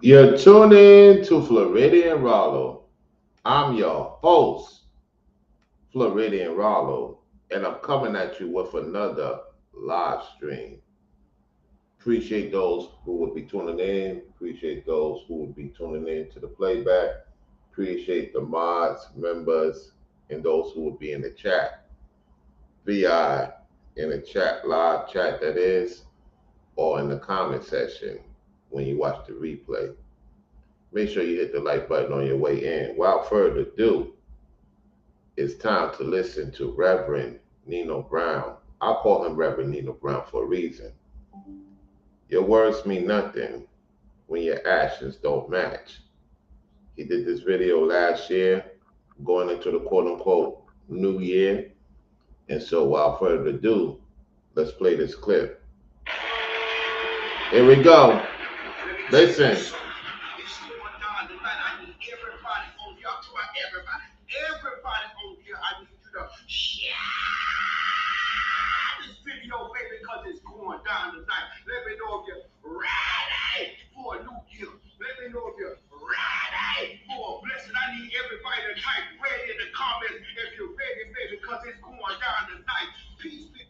You're tuning to Floridian Rollo. I'm your host, Floridian Rollo, and I'm coming at you with another live stream. Appreciate those who will be tuning in. Appreciate those who will be tuning in to the playback. Appreciate the mods, members, and those who will be in the chat. VI in the chat, live chat that is, or in the comment section when you watch the replay. Make sure you hit the like button on your way in. Without further ado, it's time to listen to Reverend Nino Brown. I call him Reverend Nino Brown for a reason. Your words mean nothing when your actions don't match. He did this video last year, going into the quote unquote new year. And so, without further ado, let's play this clip. Here we go. Listen. Everybody on here, I need you to share this video, baby, because it's going down tonight. Let me know if you're ready for a new year. Let me know if you're ready for a blessing. I need everybody to type ready in the comments if you're ready, baby, because it's going down tonight. Peace be.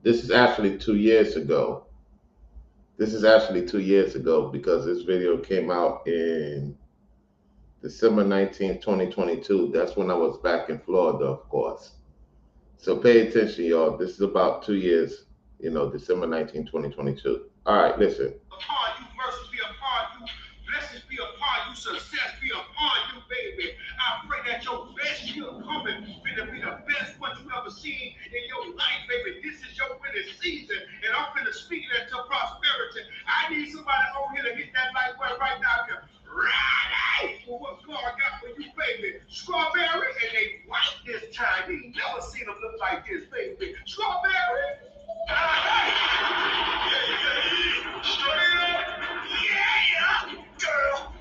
This is actually 2 years ago. This is actually 2 years ago because this video came out in December 19th, 2022. That's when I was back in Florida, of course. So pay attention, y'all. This is about 2 years, December 19th, 2022. All right, listen. Upon you, mercy be upon you, blessings be upon you, success be upon you, baby. I pray that your best year coming finna be the best one you ever seen in your life, baby. This is your winning season, and I'm finna speak that to prosperity. I need somebody over here to hit that like button right now. Here. Ready for what God got for you, baby. Strawberry, and they white this time. You ain't never seen them look like this, baby. Strawberry. Straight up. Yeah, girl.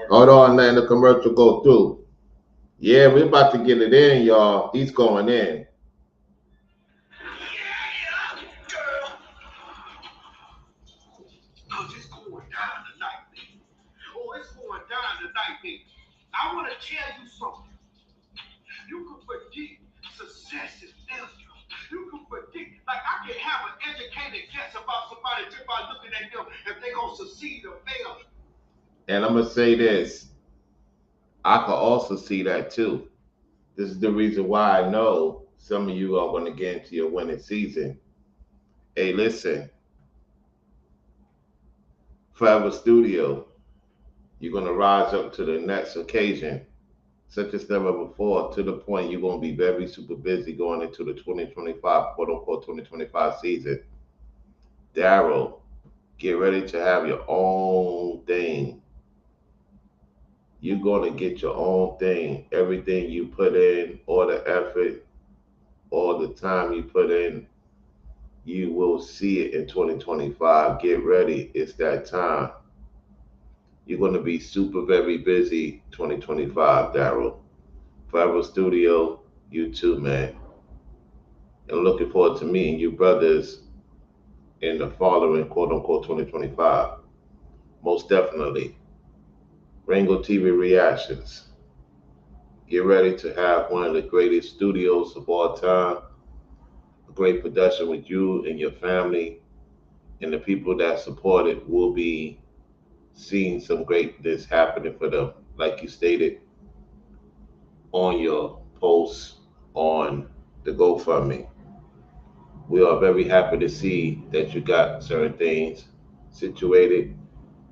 Hold on, letting the commercial go through. Yeah, we're about to get it in, y'all. He's going in. I want to tell you something. You can predict success and failure. You can predict, like I can have an educated guess about somebody just by looking at them if they're going to succeed or fail. And I'm going to say this. I can also see that too. This is the reason why I know some of you are going to get into your winning season. Hey, listen. Forever Studio, you're going to rise up to the next occasion such as never before, to the point you're going to be very super busy going into the 2025, quote unquote, 2025 season. Daryl, get ready to have your own thing. You're going to get your own thing. Everything you put in, all the effort, all the time you put in, you will see it in 2025. Get ready. It's that time. You're going to be super very busy 2025, Daryl. Forever Studio, you too, man. And looking forward to meeting you brothers in the following quote unquote 2025. Most definitely. Rango TV Reactions. Get ready to have one of the greatest studios of all time. A great production with you and your family, and the people that support it will be seeing some greatness happening for them, like you stated on your post on the GoFundMe. We are very happy to see that you got certain things situated.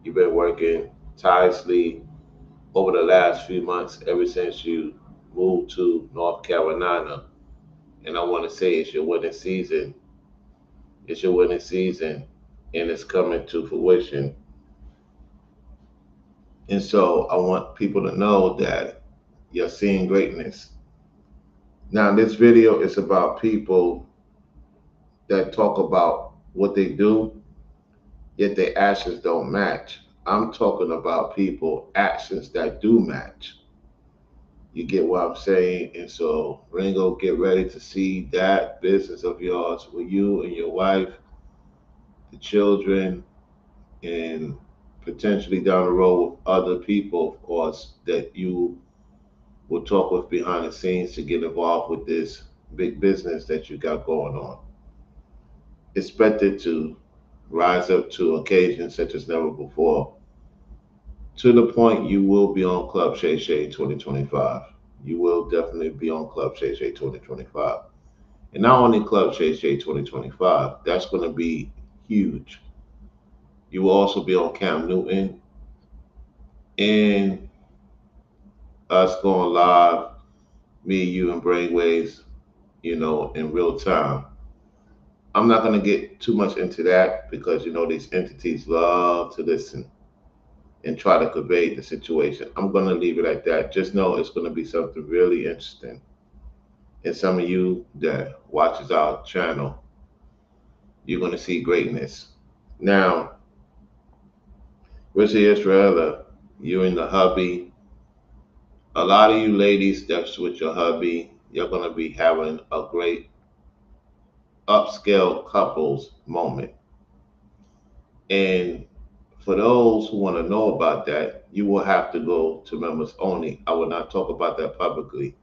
You've been working tirelessly over the last few months, ever since you moved to North Carolina. And I want to say it's your winning season. It's your winning season, and it's coming to fruition. And so I want people to know that you're seeing greatness. Now, this video is about people that talk about what they do, yet their actions don't match. I'm talking about people, actions that do match. You get what I'm saying? And so, Ringo, get ready to see that business of yours with you and your wife the children, and potentially down the road with other people, of course, that you will talk with behind the scenes to get involved with this big business that you got going on. Expected to rise up to occasions such as never before, to the point you will be on Club Shay Shay 2025. You will definitely be on Club Shay Shay 2025. And not only Club Shay Shay 2025, that's going to be huge. You will also be on Cam Newton and us going live, me, you, and Brainwaves, in real time. I'm not going to get too much into that because, these entities love to listen and try to convey the situation. I'm going to leave it at that. Just know it's going to be something really interesting. And some of you that watches our channel, you're going to see greatness. Now, Rissy Israela, you and the hubby, a lot of you ladies that's with your hubby, you're going to be having a great upscale couples moment. And for those who want to know about that, you will have to go to members only. I will not talk about that publicly.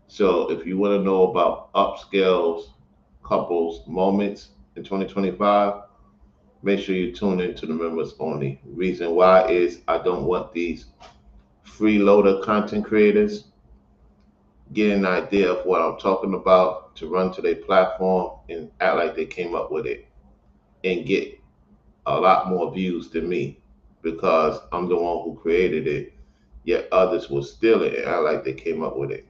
So if you want to know about upscales couples moments in 2025, make sure you tune into the members only. Reason why is I don't want these freeloader content creators getting an idea of what I'm talking about to run to their platform and act like they came up with it and get a lot more views than me because I'm the one who created it, yet others will steal it and act like they came up with it.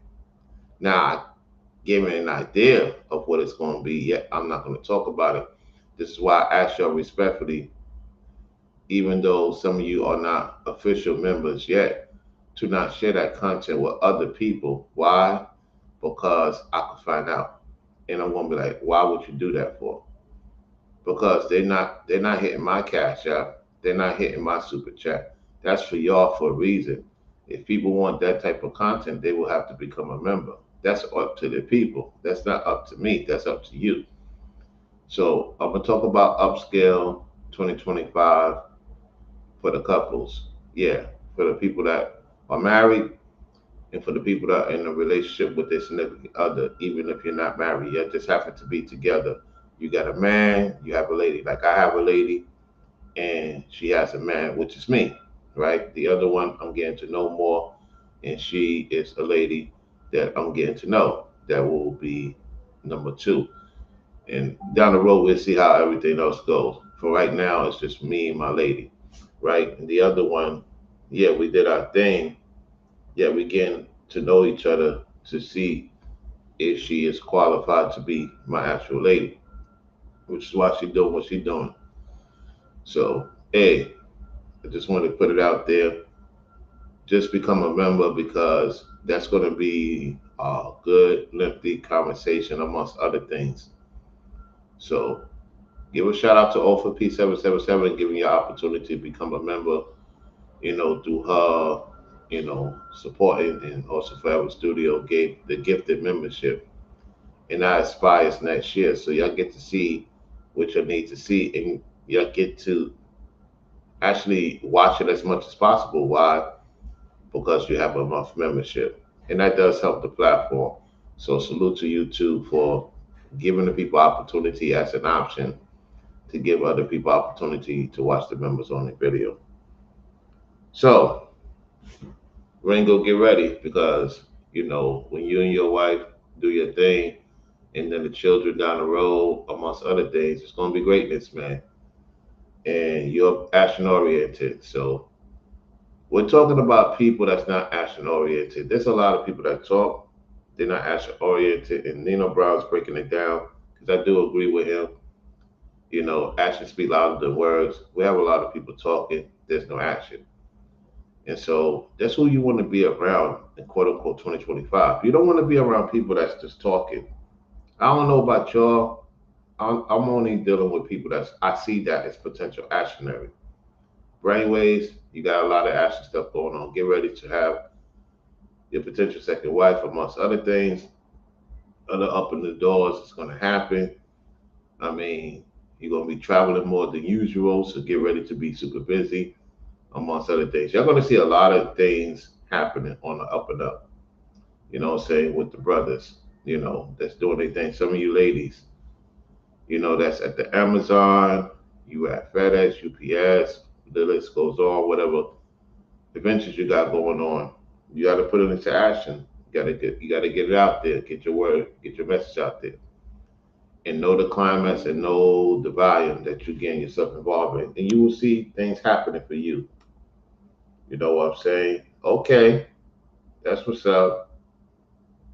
Now, I gave it an idea of what it's going to be, yet I'm not going to talk about it. This is why I ask y'all respectfully, even though some of you are not official members yet, to not share that content with other people. Why? Because I could find out. And I'm gonna be like, why would you do that for? Because they're not hitting my cash app. They're not hitting my super chat. That's for y'all for a reason. If people want that type of content, they will have to become a member. That's up to the people. That's not up to me. That's up to you. So I'm gonna talk about upscale 2025 for the couples. Yeah, for the people that are married and for the people that are in a relationship with their significant other, even if you're not married, you just happen to be together. You got a man, you have a lady. Like I have a lady and she has a man, which is me, right? The other one I'm getting to know more, and she is a lady that I'm getting to know. That will be number two. And down the road, we'll see how everything else goes. For right now, it's just me and my lady, right? And the other one, yeah, we did our thing. Yeah, we getting to know each other to see if she is qualified to be my actual lady, which is why she's doing what she's doing. So, hey, I just wanted to put it out there. Just become a member because that's going to be a good, lengthy conversation amongst other things. So, give a shout out to Offer P777 giving you an opportunity to become a member, through her, supporting, and also Forever Studio gave the gifted membership. And that expires next year. So y'all get to see what you need to see and y'all get to actually watch it as much as possible. Why? Because you have a month membership. And that does help the platform. So salute to you too for giving the people opportunity as an option to give other people opportunity to watch the members only video. So Ringo, get ready because when you and your wife do your thing, and then the children down the road, amongst other things, it's gonna be greatness, man. And you're action oriented, so we're talking about people that's not action oriented. There's a lot of people that talk, they're not action oriented, and Nino Brown's breaking it down because I do agree with him. Actions speak louder than words. We have a lot of people talking, there's no action. And so that's who you want to be around in quote unquote 2025. You don't want to be around people that's just talking. I don't know about y'all. I'm only dealing with people that's I see that as potential actionary. Brainwaves, you got a lot of action stuff going on. Get ready to have your potential second wife, amongst other things. Other up in the doors is going to happen. I mean, You're gonna be traveling more than usual, so get ready to be super busy, amongst other things. You're gonna see a lot of things happening on the up and up. You know what I'm saying, with the brothers, that's doing their thing. Some of you ladies, that's at the Amazon, you at FedEx, UPS, the list goes on, whatever adventures you got going on. You got to put it into action. You got to get it out there. Get your word, get your message out there, and know the climax and know the volume that you're getting yourself involved in, and you will see things happening for you. You know what I'm saying? Okay, that's what's up.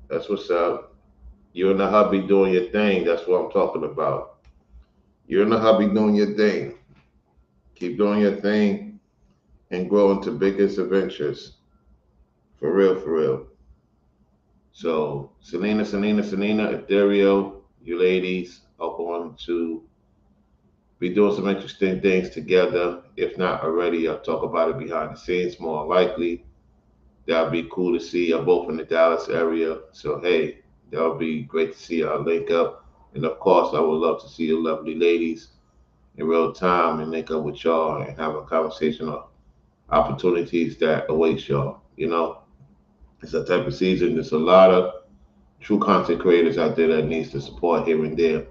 That's what's up. You and the hubby doing your thing. That's what I'm talking about. You and the hubby doing your thing. Keep doing your thing and grow into biggest adventures. For real, for real. So, Selena, Ethereal, you ladies are going to be doing some interesting things together. If not already, I'll talk about it behind the scenes more likely. That'll be cool to see you both in the Dallas area. So, hey, that'll be great to see y'all link up. And of course, I would love to see you lovely ladies in real time and link up with y'all and have a conversation of opportunities that await y'all. It's a type of season. There's a lot of true content creators out there that needs the support here and there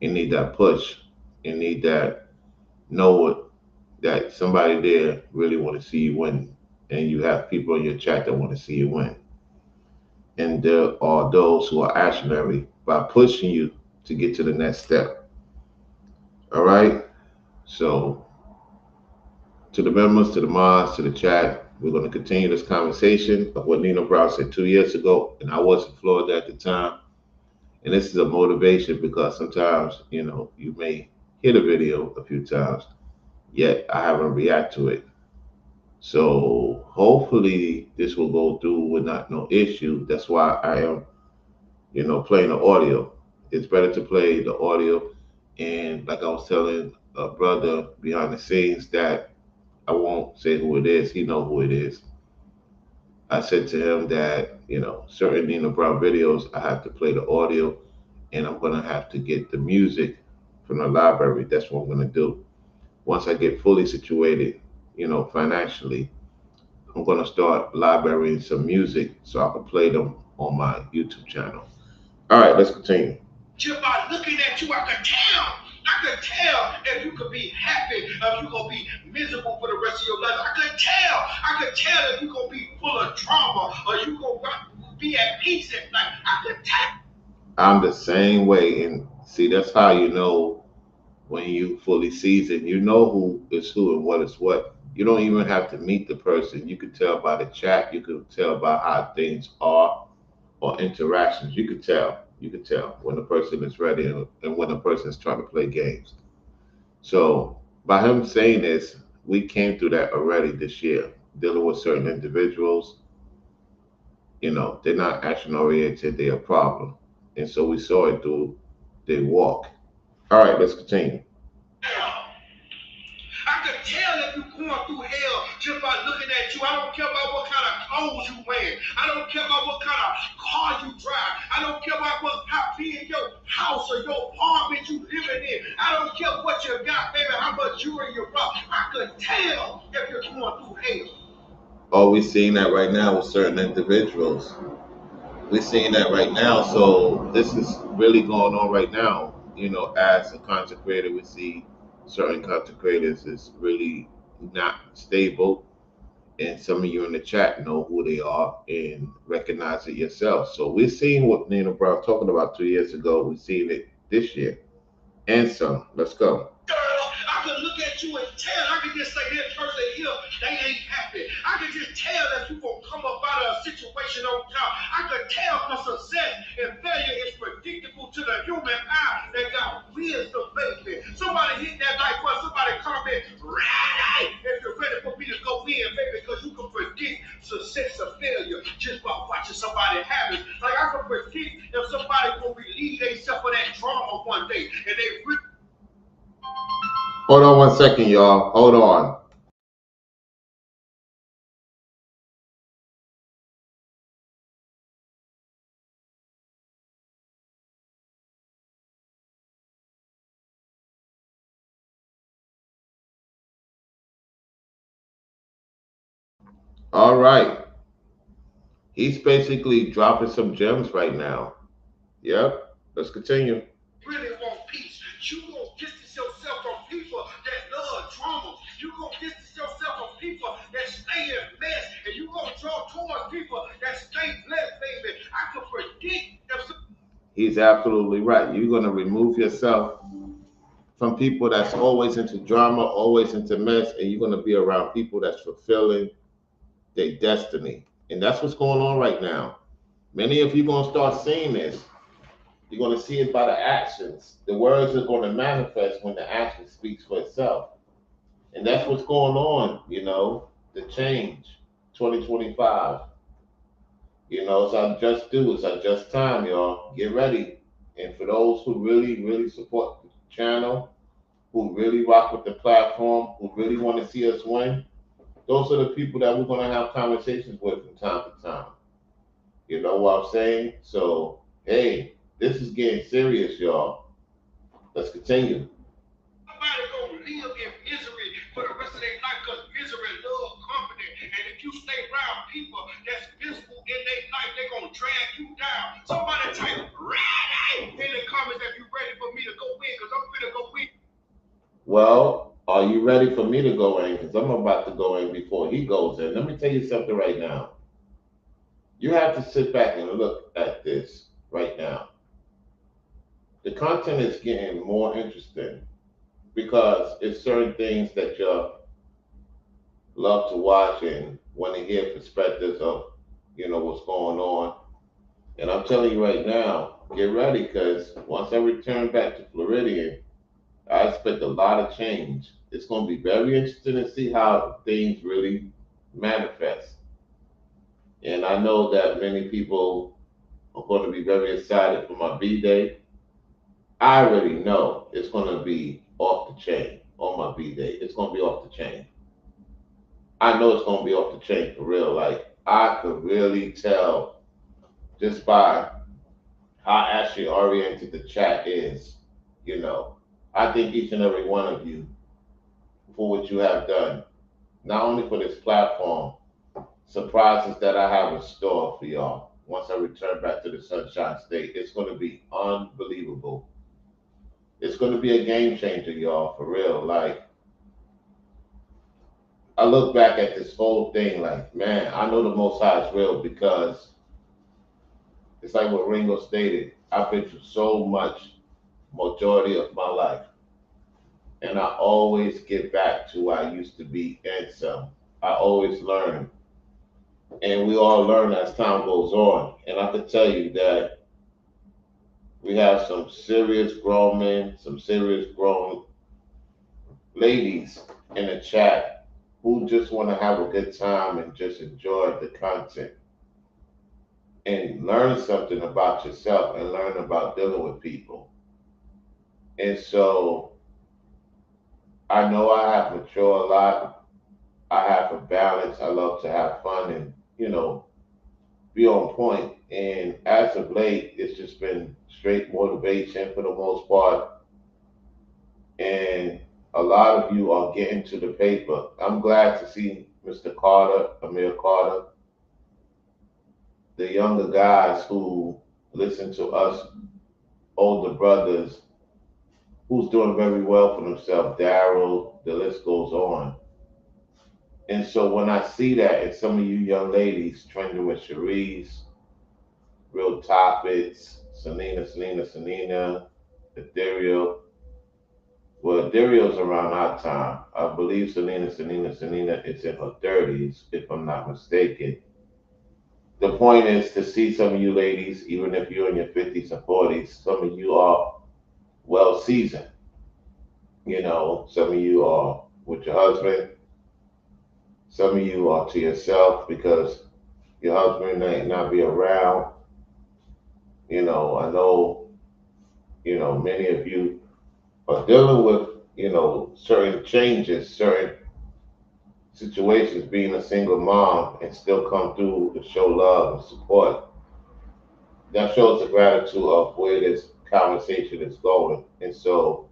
and need that push and need that know it, that somebody there really want to see you win, and you have people in your chat that want to see you win, and there are those who are actionary by pushing you to get to the next step. All right, so to the members, to the mods, to the chat, we're going to continue this conversation of what Nino Brown said 2 years ago, and I was in Florida at the time. And this is a motivation because sometimes, you may hear the video a few times, yet I haven't react to it. So hopefully this will go through with not no issue. That's why I am, playing the audio. It's better to play the audio. And like I was telling a brother behind the scenes that I won't say who it is. He know who it is. I said to him that, certain Nina Brown videos, I have to play the audio and I'm gonna have to get the music from the library. That's what I'm gonna do. Once I get fully situated, financially, I'm gonna start librarying some music so I can play them on my YouTube channel. All right, let's continue. Just by looking at you, I could tell. I could tell if you could be happy, if you gonna be miserable for the rest of your life. I could tell. I could tell if you gonna be full of trauma or you gonna be at peace at night. I could tell. I'm the same way, and see, that's how you know when you fully seasoned. You know who is who and what is what. You don't even have to meet the person. You can tell by the chat. You can tell by how things are or interactions. You can tell. You can tell when the person is ready and when the person is trying to play games. So by him saying this, we came through that already this year, dealing with certain individuals. They're not action oriented. They're a problem, and so we saw it through their walk. All right, let's continue. I could tell if you're going through hell just by looking at you. I don't care about what kind of clothes you wear. I don't care about what kind of car you drive. I don't care about how big your house or your apartment you living in. I don't care what you got, baby, how much you in your car. I could tell if you're going through hell. Oh, we're seeing that right now with certain individuals. We're seeing that right now. So this is really going on right now. As a content creator, we see certain content creators is really not stable. And some of you in the chat know who they are and recognize it yourself. So we're seeing what Nina Brown talking about 2 years ago. We're seeing it this year. And some. Let's go. I could look at you and tell. I could just say this person here, they ain't happy. I could just tell that you gonna come up out of a situation on top. I could tell for success and failure is predictable to the human eye. They got wisdom, baby. Somebody hit that like what? Somebody comment, ready if you're ready for me to go in, baby, because you can predict success or failure just by watching somebody happen. Like I can predict if somebody will relieve themselves of that trauma one day and they really. Hold on 1 second, y'all. Hold on. All right. He's basically dropping some gems right now. Yep. Let's continue. Really want peace. You gonna distance yourself from people that love drama. You gonna distance yourself from people that stay in mess, and you gonna draw towards people that stay blessed, baby. I can predict if He's absolutely right. You're going to remove yourself from people that's always into drama, always into mess, and you're going to be around people that's fulfilling their destiny. And that's what's going on right now. Many of you going to start seeing this. You're going to see it by the actions. The words are going to manifest when the action speaks for itself. And that's what's going on, the change, 2025. It's our just due, it's our just time, y'all. Get ready. And for those who really, really support the channel, who really rock with the platform, who really want to see us win, those are the people that we're going to have conversations with from time to time. You know what I'm saying? So, hey, this is getting serious, y'all. Let's continue. somebody gonna live in misery for the rest of their life because misery love company. And if you stay around people that's miserable in their life, they're gonna drag you down. Somebody type ready in the comments if you ready for me to go in, because I'm gonna go in. Well, are you ready for me to go in? Because I'm about to go in before he goes in. Let me tell you something right now. You have to sit back and look at this right now. The content is getting more interesting because it's certain things that you love to watch and want to hear perspectives of, what's going on. And I'm telling you right now, get ready because once I return back to Floridian, I expect a lot of change. It's going to be very interesting to see how things really manifest. And I know that many people are going to be very excited for my B Day. I already know it's going to be off the chain on my B Day. It's going to be off the chain. I know it's going to be off the chain for real. Like, I could really tell just by how actually oriented the chat is. You know, I think each and every one of you for what you have done, not only for this platform, surprises that I have in store for y'all once I return back to the Sunshine State. It's going to be unbelievable. It's going to be a game changer, y'all, for real. Like, I look back at this whole thing like, man, I know the Most High is real because it's like what Ringo stated. I've been through so much majority of my life, and I always get back to where I used to be and some. I always learn, and we all learn as time goes on. And I can tell you that we have some serious grown men, some serious grown ladies in the chat who just want to have a good time and just enjoy the content and learn something about yourself and learn about dealing with people. And so I know I have matured a lot. I have a balance. I love to have fun and, be on point. And as of late, it's just been straight motivation for the most part. And a lot of you are getting to the paper. I'm glad to see Mr. Carter, Amir Carter, the younger guys who listen to us older brothers who's doing very well for themselves, Daryl, the list goes on. And so when I see that, and some of you young ladies trending with Cherise, Real Topics, Selena, Ethereal. Well, Ethereal's around our time. I believe Selena is in her 30s, if I'm not mistaken. The point is to see some of you ladies, even if you're in your 50s and 40s, some of you are well seasoned. Some of you are with your husband, some of you are to yourself because your husband may not be around. I know, many of you are dealing with, certain changes, certain situations, being a single mom and still come through to show love and support. That shows the gratitude of where this conversation is going. And so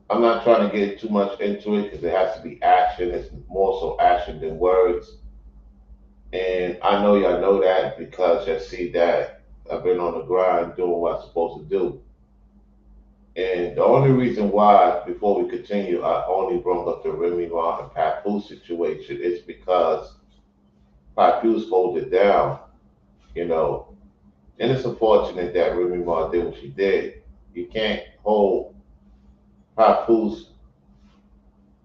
I'm not trying to get too much into it because it has to be action. It's more so action than words. And I know y'all know that because y'all see that I've been on the grind doing what I'm supposed to do. And the only reason why, before we continue, I only brought up the Remy Ma and Papoose situation is because Papoose hold it down, you know. And it's unfortunate that Remy Ma did what she did. You can't hold Papoose,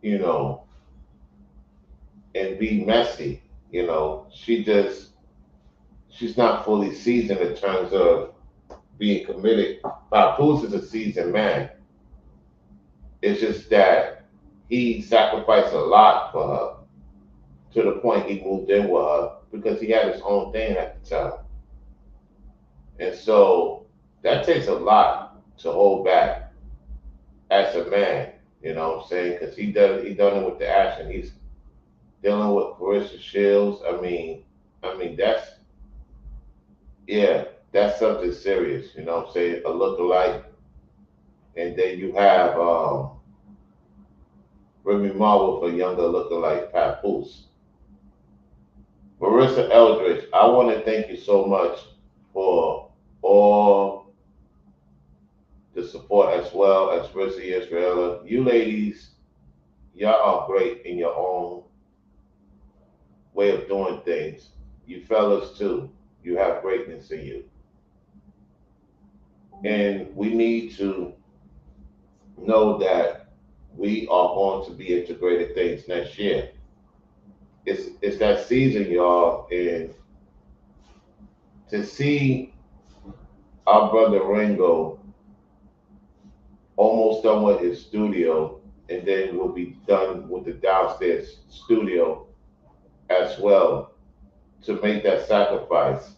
you know, and be messy. You know, she's not fully seasoned in terms of being committed. Papoose is a seasoned man. It's just that he sacrificed a lot for her to the point he moved in with her because he had his own thing at the time. And so that takes a lot to hold back as a man, you know what I'm saying? Because he done it with the action. He's dealing with Carissa Shields. I mean yeah, that's something serious, you know what I'm saying? A lookalike, and then you have Remy Ma with a younger lookalike, Papoose. Marissa Eldridge, I want to thank you so much for all the support as well as Rissy Israela. You ladies, y'all are great in your own way of doing things. You fellas too, you have greatness in you. And we need to know that we are going to be integrated things next year. It's that season, y'all, and to see our brother Ringo almost done with his studio, and then we'll be done with the downstairs studio as well to make that sacrifice.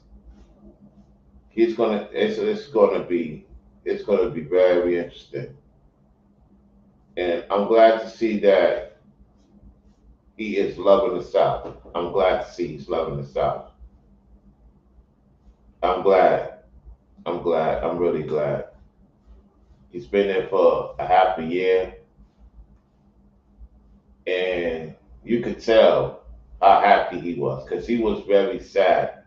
It's gonna be very interesting, and I'm glad to see that he is loving the South. I'm glad to see he's loving the South. I'm glad. I'm glad. I'm really glad. He's been there for a half a year, and you could tell how happy he was because he was very sad.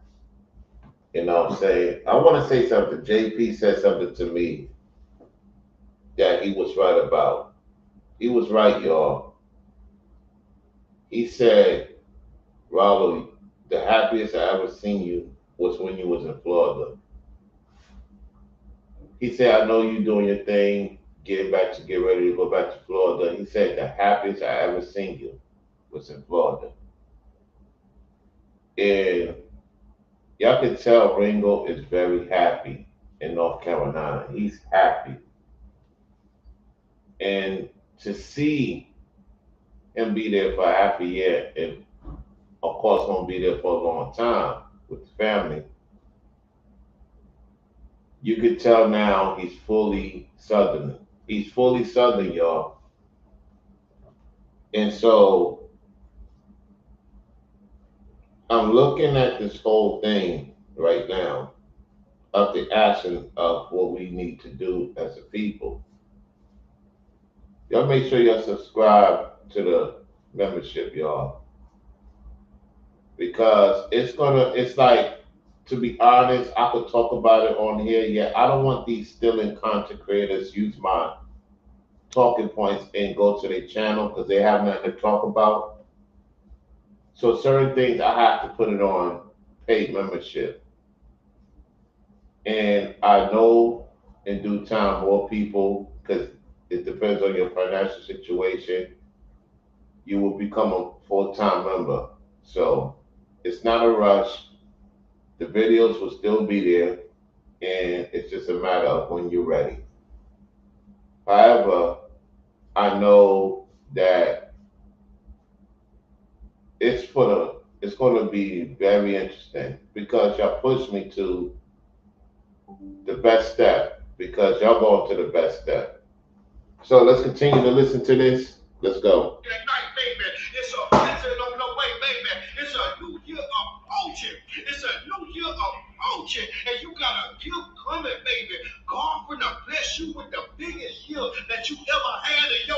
You know what I'm saying? I want to say something. JP said something to me that he was right about. He was right, y'all. He said, Rollo, the happiest I ever seen you was when you was in Florida. He said, I know you doing your thing, get ready to go back to Florida. He said the happiest I ever seen you was in Florida. And y'all can tell Ringo is very happy in North Carolina. He's happy. And to see him be there for half a year and of course gonna be there for a long time with the family, you could tell now he's fully Southern. He's fully Southern, y'all. And so I'm looking at this whole thing right now of the action of what we need to do as a people. Y'all make sure y'all subscribe to the membership, y'all, because it's like, to be honest, I could talk about it on here. Yeah, I don't want these stealing content creators use my talking points and go to their channel because they have nothing to talk about. So certain things I have to put it on paid membership. And I know in due time more people, because it depends on your financial situation, you will become a full-time member. So it's not a rush. The videos will still be there, and it's just a matter of when you're ready. However, I know that it's going to be very interesting because y'all pushed me to the best step because y'all going to the best step. So let's continue to listen to this. Let's go. That night, baby. It's a no way, baby. It's a new year approaching. It's a new year approaching. And you got a gift coming, baby. God finna bless you with the biggest year that you ever had in your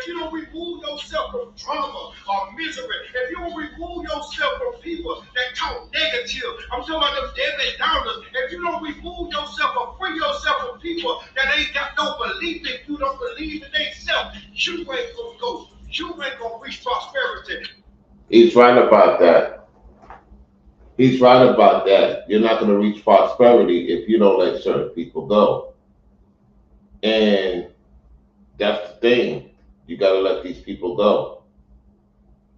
you don't remove yourself from trauma or misery, if you don't remove yourself from people that talk negative, I'm talking about them Debbie Downers, if you don't remove yourself or free yourself from people that ain't got no belief in you, don't believe in themselves, you ain't gonna go. You ain't gonna reach prosperity. He's right about that. He's right about that. You're not going to reach prosperity if you don't let certain people go. And that's the thing. You got to let these people go.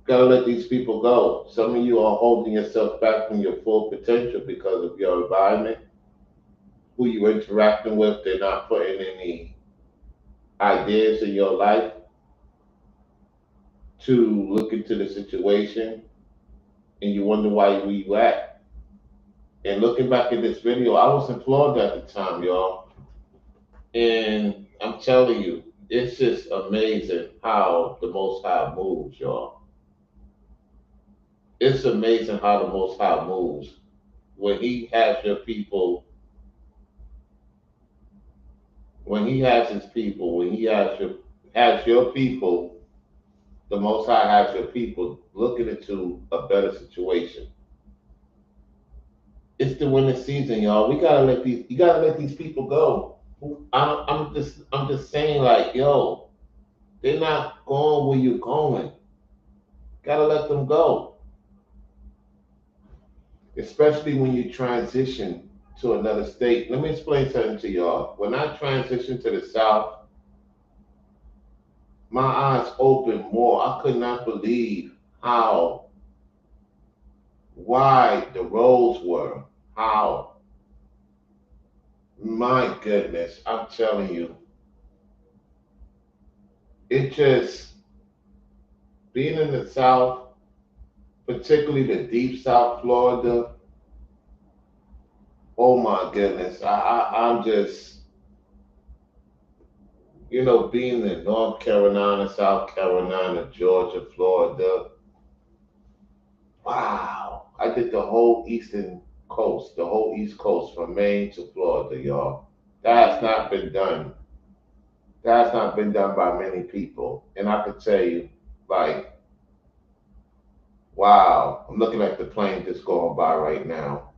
Got to let these people go. Some of you are holding yourself back from your full potential because of your environment, who you're interacting with. They're not putting any ideas in your life to look into the situation, and you wonder why you at. And looking back at this video, I was in Florida at the time, y'all. And I'm telling you, it's just amazing how the Most High moves, y'all. It's amazing how the Most High moves. When He has your people, when He has His people, when He has your people, the Most High has your people looking into a better situation. It's the winter season, y'all. You gotta let these people go. I'm just saying, like, yo, they're not going where you're going. Gotta let them go. Especially when you transition to another state. Let me explain something to y'all. When I transitioned to the South, my eyes opened more. I could not believe how wide the roads were. How, my goodness, I'm telling you, it just, being in the South, particularly the deep South Florida, oh my goodness, I'm just, being in North Carolina, South Carolina, Georgia, Florida, wow. I did the whole eastern coast, the whole east coast from Maine to Florida, y'all. That has not been done. That has not been done by many people. And I could tell you, like, wow, I'm looking at the plane just going by right now.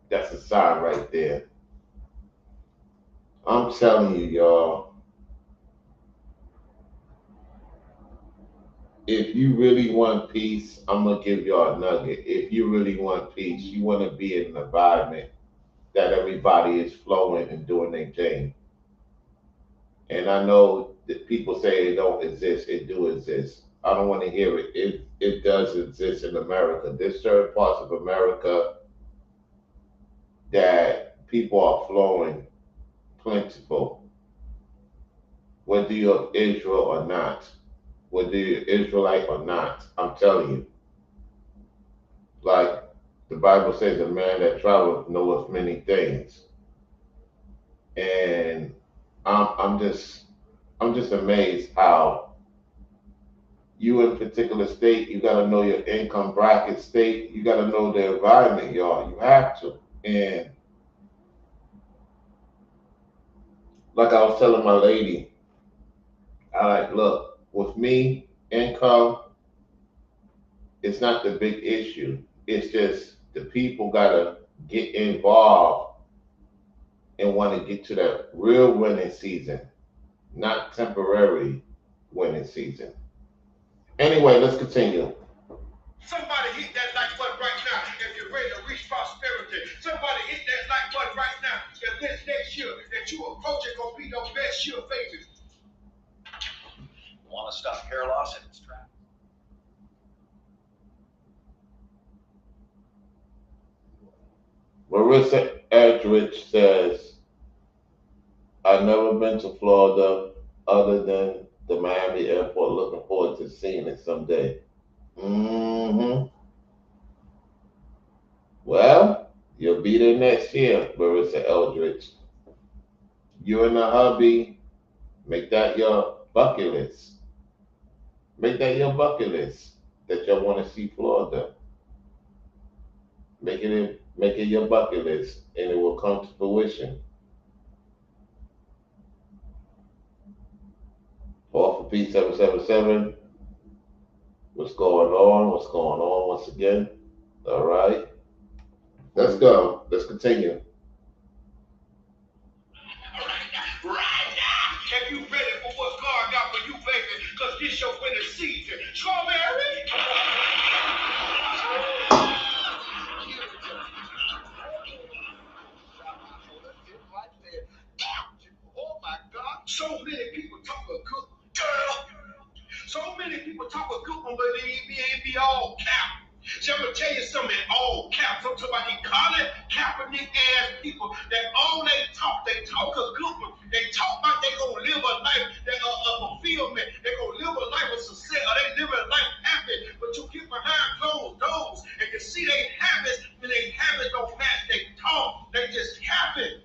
That's a sign right there. I'm telling you, y'all, if you really want peace, I'm gonna give y'all a nugget. If you really want peace, you want to be in an environment that everybody is flowing and doing their thing. And I know that people say it don't exist. It do exist. I don't want to hear it. It does exist in America. There's certain parts of America that people are flowing plentiful, whether you're Israel or not, whether you're Israelite or not. I'm telling you, like the Bible says, a man that traveleth knoweth many things. And I'm just amazed how you in particular state, you got to know your income bracket state. You got to know the environment, y'all. You have to. And like I was telling my lady, I like, look, with me, income, it's not the big issue. It's just the people got to get involved and want to get to that real winning season, not temporary winning season. Anyway, let's continue. Somebody hit that like button right now if you're ready to reach prosperity. Somebody hit that like button right now if this next year that you approach it gonna be your best year, baby. Want to stop hair loss in its tracks? Marissa Edrich says, I've never been to Florida other than the Miami airport. Looking forward to seeing it someday. Hmm. Well, you'll be there next year, Marissa Eldridge. You and the hubby, make that your bucket list. Make that your bucket list that y'all want to see Florida. Make it your bucket list, and it will come to fruition. Or for P777. What's going on? What's going on once again? All right. Let's go. Let's continue. Right now, if you ready for what God got for you, baby, because this your winter season. Strawberry. Oh my God. So many people talk a good girl. So many people talk a good one, but it ain't be all cap. See, I'm gonna tell you something, all caps. I'm talking about these Colin Kaepernick ass people that all they talk a good one. They talk about they gonna live a life that fulfillment. They gonna live a life of success, or they live a life happy. But you get behind closed doors and you see they habits, and they habits don't match they talk. They just happen.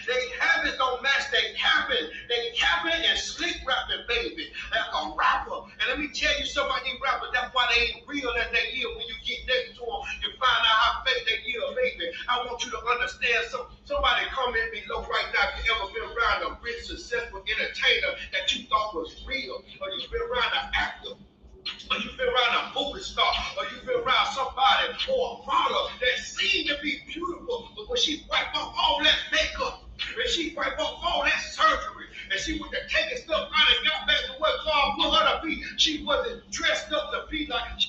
They habits don't match they capping. They capping and slick rapping, baby. Like a rapper. And let me tell you something about these rappers. That's why they ain't real as they is when you get next to them and find out how fake they is, baby. I want you to understand somebody comment below right now if you ever been around a rich, successful entertainer that you thought was real, or you've been around an actor, or you've been around a movie star, or you've been around somebody or a model that seemed to be beautiful, but when she wiped off all that makeup, and she wiped off all that surgery, and she went to taking stuff out and got back to what God put her to be, she wasn't dressed up to be like.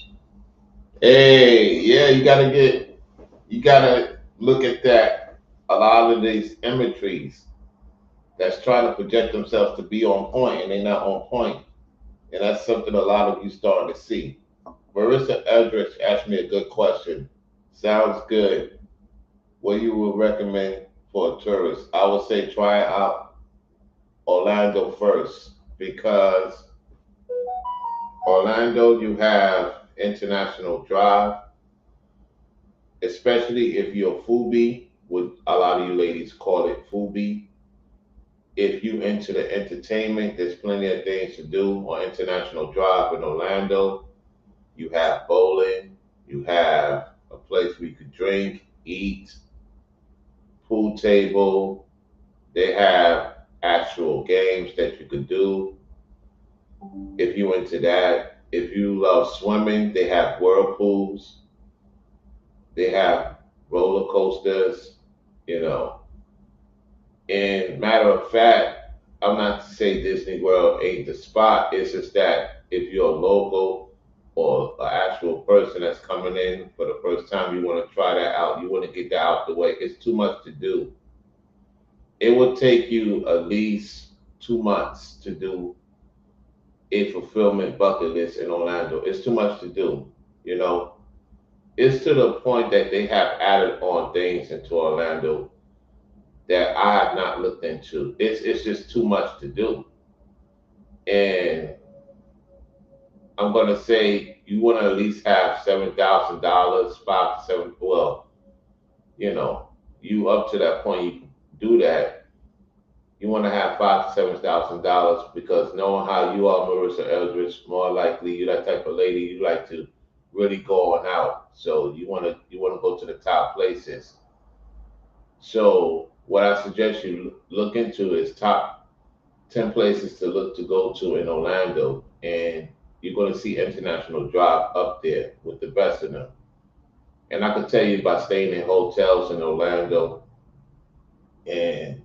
Hey, yeah, you gotta look at that. A lot of these imageries that's trying to project themselves to be on point, and they're not on point. And that's something a lot of you starting to see. Marissa Eldridge asked me a good question. Sounds good. What you would recommend for a tourist? I would say try out Orlando first, because Orlando, you have International Drive, especially if you're a foodie, what a lot of you ladies call it foodie. If you into the entertainment, there's plenty of things to do on International Drive in Orlando. You have bowling, you have a place where you could drink, eat, pool table. They have actual games that you could do if you into that. If you love swimming, they have whirlpools, they have roller coasters, you know. And matter of fact, I'm not to say Disney World ain't the spot. It's just that if you're a local or an actual person that's coming in for the first time, you want to try that out. You want to get that out the way. It's too much to do. It would take you at least 2 months to do a fulfillment bucket list in Orlando. It's too much to do. You know, it's to the point that they have added on things into Orlando that I have not looked into. It's just too much to do. And I'm gonna say you want to at least have $7,000, 5 to 7. Well, you know, you up to that point, you can do that. You want to have $5 to 7,000, because knowing how you are, Marissa Eldridge, more likely you that type of lady. You like to really go on out, so you want to go to the top places. So what I suggest you look into is top 10 places to look to go to in Orlando, and you're going to see International Drive up there with the best of them. And I can tell you by staying in hotels in Orlando and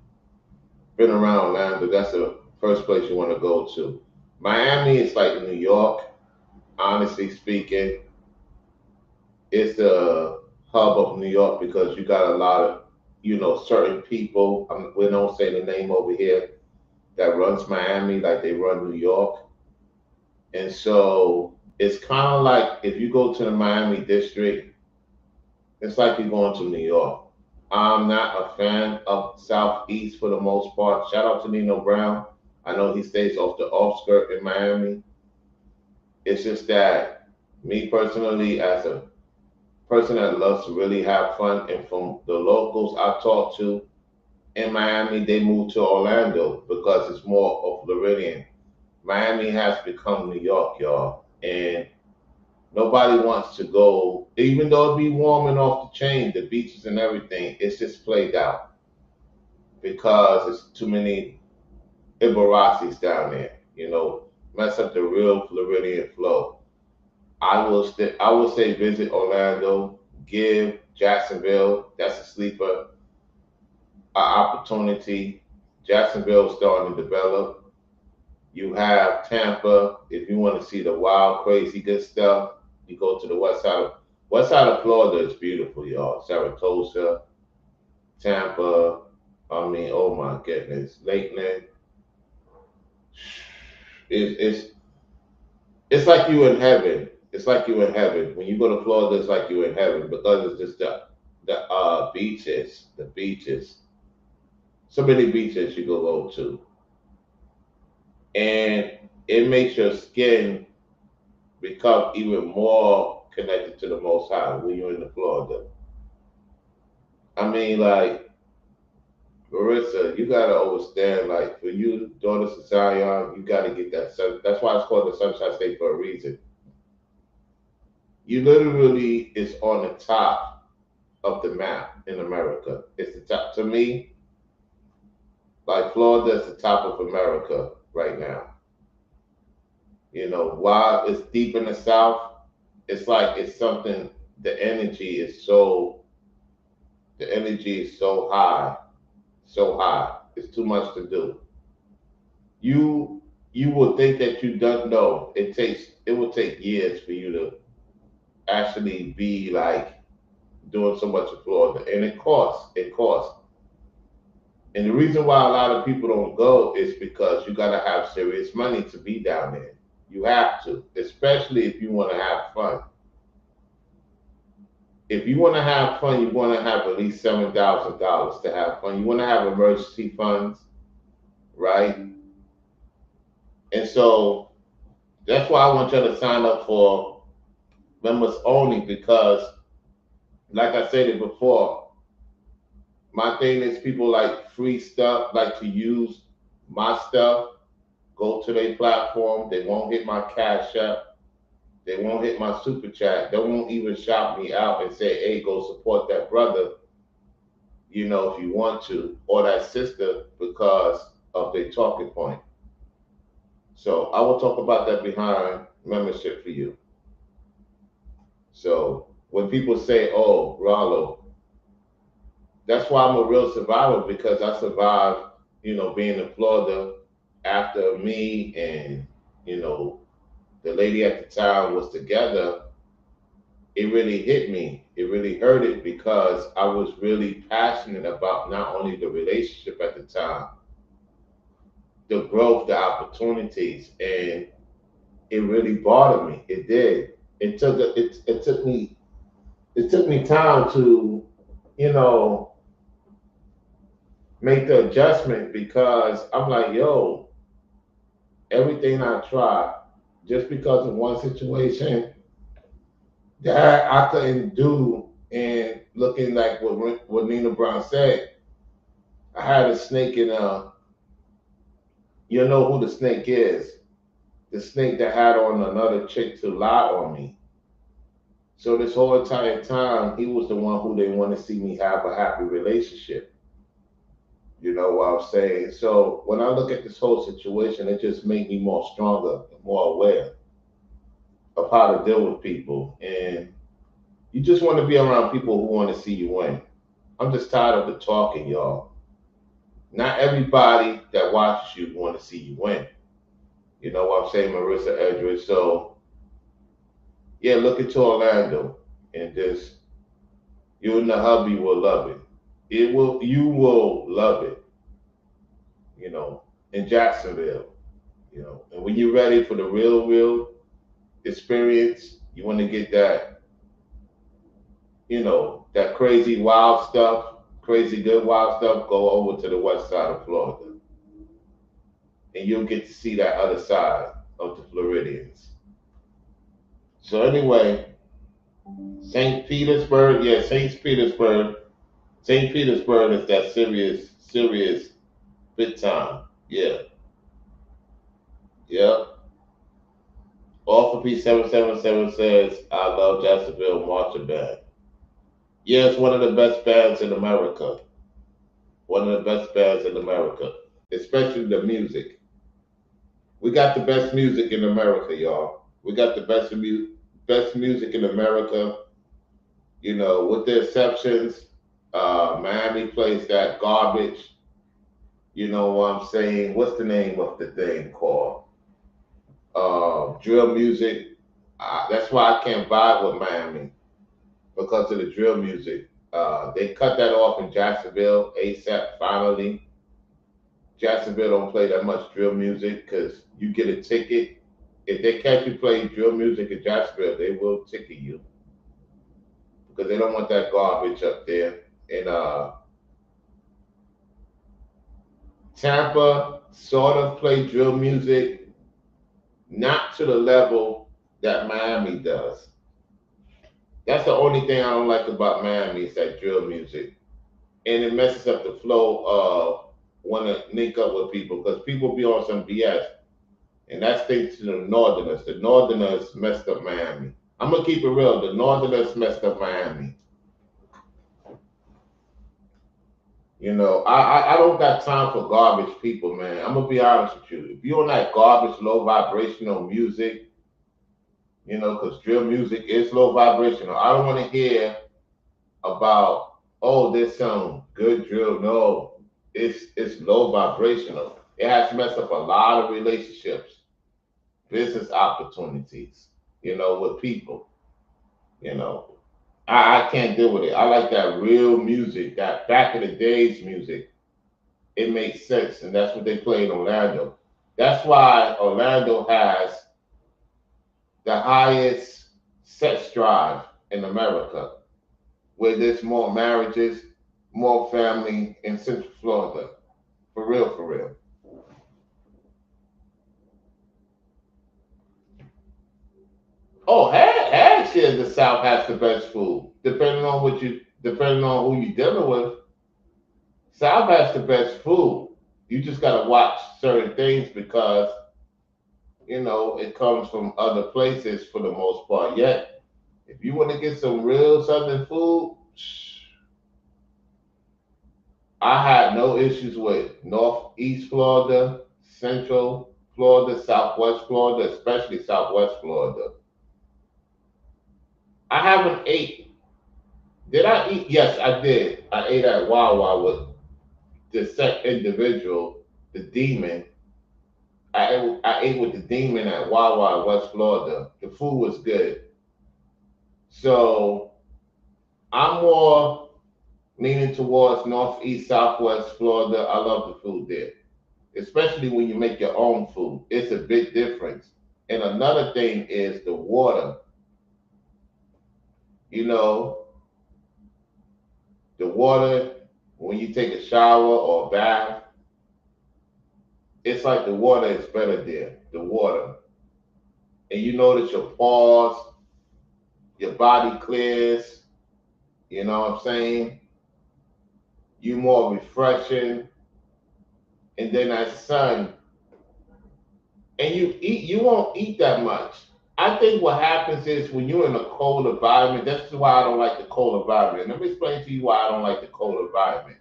been around Orlando, that's the first place you want to go to. Miami is like New York, honestly speaking. It's the hub of New York because you got a lot of, certain people. We don't say the name over here that runs Miami like they run New York. And so it's kind of like if you go to the Miami district, it's like you're going to New York. I'm not a fan of Southeast for the most part. Shout out to Nino Brown. I know he stays off the off skirt in Miami. It's just that me personally, as a person that loves to really have fun, and from the locals I talk to in Miami, they move to Orlando because it's more of Floridian. Miami has become New York, y'all, and nobody wants to go, even though it be warm and off the chain, the beaches and everything. It's just played out because it's too many Ibaracis down there. mess up the real Floridian flow. I will say visit Orlando, give Jacksonville, that's a sleeper, an opportunity. Jacksonville's starting to develop. You have Tampa. If you want to see the wild, crazy, good stuff, you go to the west side of Florida is beautiful, y'all. Saratoga, Tampa. I mean, oh my goodness, Lakeland. It's it's like you in heaven. It's like you in heaven. When you go to Florida, it's like you in heaven because it's just the beaches, the beaches. So many beaches you go to, and it makes your skin become even more connected to the Most High when you're in the Florida. I mean, like Marissa, you gotta understand, like for you, daughters of Zion, you gotta get that sun. That's why it's called the Sunshine State for a reason. You literally is on the top of the map in America. It's the top to me. Like Florida is the top of America right now. You know, while it's deep in the South, it's like it's something. The energy is so. The energy is so high, so high. It's too much to do. You you will think that you don't know. It will take years for you to actually be like doing so much in Florida, and it costs. It costs. And the reason why a lot of people don't go is because you got to have serious money to be down there. You have to, especially if you want to have fun. If you want to have fun, you want to have at least $7,000 to have fun. You want to have emergency funds, right? And so that's why I want you to sign up for members only because, like I said it before, my thing is people like free stuff, like to use my stuff, go to their platform. They won't hit my Cash App. They won't hit my Super Chat. They won't even shout me out and say, hey, go support that brother, you know, if you want to, or that sister because of their talking point. So I will talk about that behind membership for you. So when people say, oh, Rollo, that's why I'm a real survivor because I survived, you know, being in Florida after me and, you know, the lady at the time was together. It really hit me. It really hurt it because I was really passionate about not only the relationship at the time, the growth, the opportunities, and it really bothered me. It did. It took me time to, you know, make the adjustment because I'm like, yo, everything I tried, just because of one situation that I couldn't do, and looking like what Nina Brown said, I had a snake in a. You know who the snake is? The snake that had on another chick to lie on me. So this whole entire time, he was the one who didn't want to see me have a happy relationship. You know what I'm saying? So when I look at this whole situation, it just made me more stronger and more aware of how to deal with people. And you just want to be around people who want to see you win. I'm just tired of the talking, y'all. Not everybody that watches you want to see you win. You know what I'm saying, Marissa Edwards? So yeah, look into Orlando and just you and the hubby will love it. You will love it, you know, in Jacksonville, you know. And when you're ready for the real experience, you want to get that, you know, that crazy wild stuff, crazy good wild stuff, go over to the west side of Florida. And you'll get to see that other side of the Floridians. So anyway, St. Petersburg, yeah, St. Petersburg. St. Petersburg is that serious big time. Yeah, yeah. Offer P777 says, I love Jacksonville Marching Band. Yeah, it's one of the best bands in America. One of the best bands in America, especially the music. We got the best music in America, y'all. We got the best music in America. You know, with the exceptions, Miami plays that garbage. You know what I'm saying? What's the name of the thing called? Drill music. That's why I can't vibe with Miami because of the drill music. They cut that off in Jacksonville ASAP. Finally, Jacksonville don't play that much drill music because you get a ticket. If they catch you playing drill music in Jacksonville, they will ticket you because they don't want that garbage up there. And Tampa sort of play drill music, not to the level that Miami does. That's the only thing I don't like about Miami is that drill music, and it messes up the flow of want to link up with people because people be on some BS, and that's thanks to the Northerners. The Northerners messed up Miami. I'm gonna keep it real. The Northerners messed up Miami. You know, I don't got time for garbage people, man. I'm gonna be honest with you. If you're on that garbage, low vibrational music, you know, because drill music is low vibrational. I don't want to hear about this some good drill. No, it's low vibrational. It has messed up a lot of relationships, business opportunities, you know, with people. You know, I can't deal with it. I like that real music, that back in the days music. It makes sense, and that's what they play in Orlando. That's why Orlando has the highest sex drive in America, where there's more marriages, more family in Central Florida. For real, for real. Oh, Hag says the South has the best food. Depending on who you're dealing with, South has the best food. You just gotta watch certain things because it comes from other places for the most part. Yet, if you want to get some real Southern food, I had no issues with Northeast Florida, Central Florida, Southwest Florida, especially Southwest Florida. I haven't ate. Did I eat? Yes, I did. I ate at Wawa with the set individual, the demon. I ate with the demon at Wawa in West Florida. The food was good. So I'm more leaning towards Northeast, Southwest Florida. I love the food there, especially when you make your own food. It's a big difference. And another thing is the water. You know, the water, when you take a shower or a bath, it's like the water is better there. The water. And you notice your pores, your body clears. You know what I'm saying? You more refreshing. And then that sun, and you won't eat that much. I think what happens is when you're in a cold environment, that's why I don't like the cold environment. Let me explain to you why I don't like the cold environment.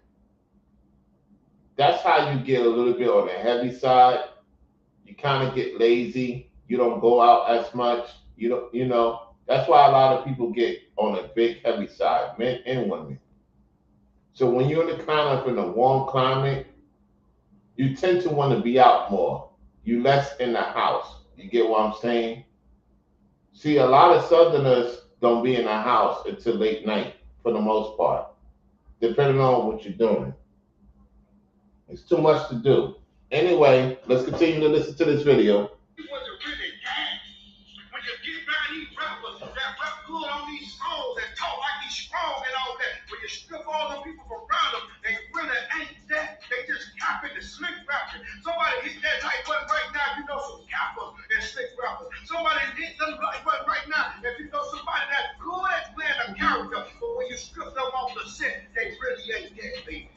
That's how you get a little bit on the heavy side. You kind of get lazy. You don't go out as much. That's why a lot of people get on the big heavy side, men and women. So when you're in the kind of in a warm climate, you tend to want to be out more. You less in the house. You get what I'm saying? See, a lot of Southerners don't be in the house until late night for the most part, depending on what you're doing. It's too much to do. Anyway, let's continue to listen to this video. He wasn't really gas. When you get around these rappers that rap good on these songs and talk like he's strong and all that, when you strip all the people from around them, they really ain't that. They just capping the slick rapping. Somebody hit that type button right now, you know some cappers and slick rappers. Somebody hit them like button right now, if you know somebody that's good at playing a character, but when you strip them off the set, they really ain't that, baby.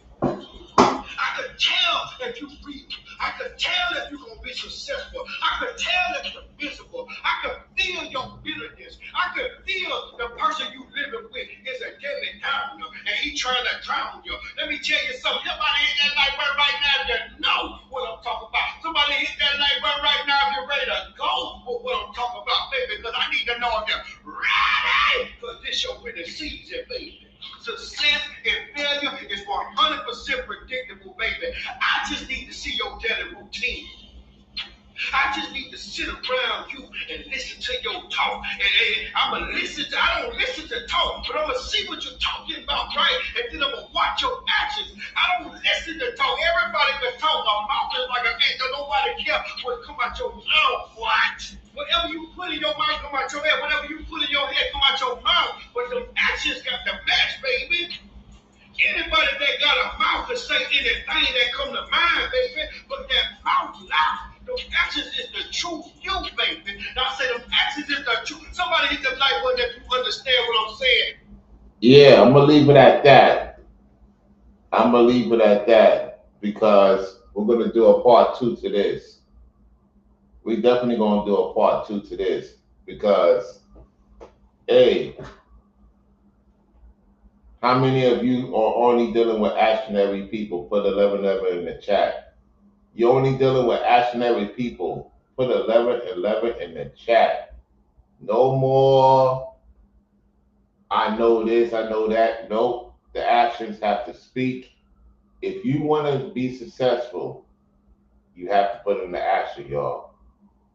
I could tell if you weak. I could tell if you're going to be successful. I could tell if you're miserable. I could feel your bitterness. I could feel the person you living with is a getting down you, and he trying to drown you. Let me tell you something. Somebody hit that light button right now. You know what I'm talking about. Somebody hit that light button right now. drown you and listen to your talk. And I don't listen to talk, but I'm gonna see what you're talking about, right? And then I'm gonna watch your actions. I don't listen to talk. Everybody can talk. A mouth is like an ant. Nobody care what come out your mouth. What? Whatever you put in your mouth come out your head. Whatever you put in your head come out your mouth. But the actions got to match, baby. Anybody that got a mouth to say anything that come to mind, baby, but that mouth lie. Those actions is the truth, you, baby. Now I say them actions is the truth. Somebody hit the light button if you understand what I'm saying. Yeah, I'm gonna leave it at that. I'm gonna leave it at that because we're gonna do a part two to this. We definitely gonna do a part two to this because, hey, how many of you are only dealing with actionary people? Put 1111 in the chat. You're only dealing with actionary people. Put 1111 in the chat. No more, I know this, I know that. Nope. The actions have to speak. If you want to be successful, you have to put in the action, y'all.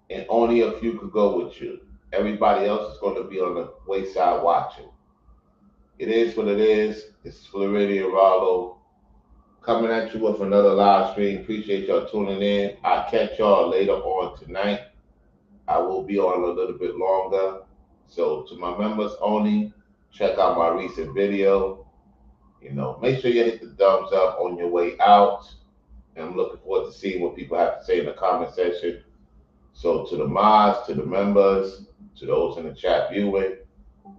And only a few could go with you. Everybody else is going to be on the wayside watching. It is what it is. This is Floridian Rollo coming at you with another live stream. Appreciate y'all tuning in. I'll catch y'all later on tonight. I will be on a little bit longer. So to my members only, check out my recent video. Make sure you hit the thumbs up on your way out. And I'm looking forward to seeing what people have to say in the comment section. So to the mods, to the members, to those in the chat viewing,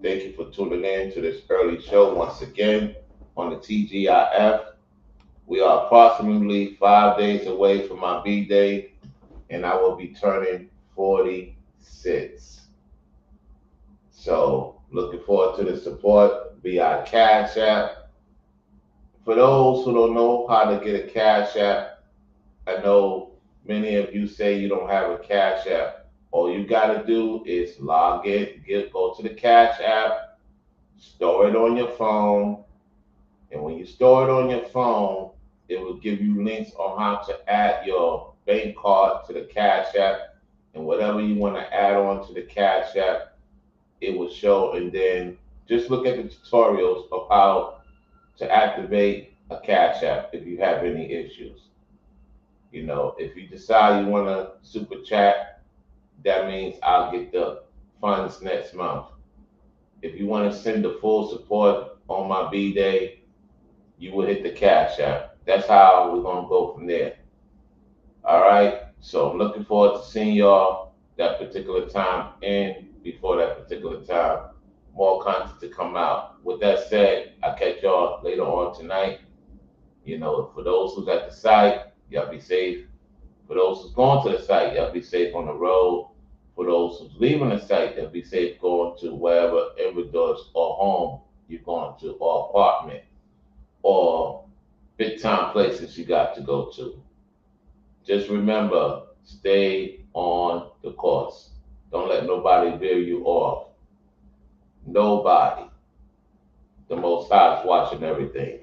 thank you for tuning in to this early show once again on the TGIF. We are approximately 5 days away from my B-Day, and I will be turning 46. So looking forward to the support via Cash App. For those who don't know how to get a Cash App, I know many of you say you don't have a Cash App. All you got to do is log in, go to the Cash App, store it on your phone, and when you store it on your phone, it will give you links on how to add your bank card to the Cash App, and whatever you want to add on to the Cash App, it will show. And then just look at the tutorials of how to activate a Cash App if you have any issues. If you decide you want to super chat, that means I'll get the funds next month. If you want to send the full support on my B-Day, you will hit the Cash App. That's how we're going to go from there. All right? So I'm looking forward to seeing y'all that particular time, and before that particular time, more content to come out. With that said, I'll catch y'all later on tonight. For those who's at the site, y'all be safe. For those who's going to the site, y'all be safe on the road. For those who's leaving the site, y'all be safe going to wherever indoors or home you're going to, or apartment, or big time places you got to go to. Just remember, stay on the course. Don't let nobody veer you off. Nobody. The Most High is watching everything.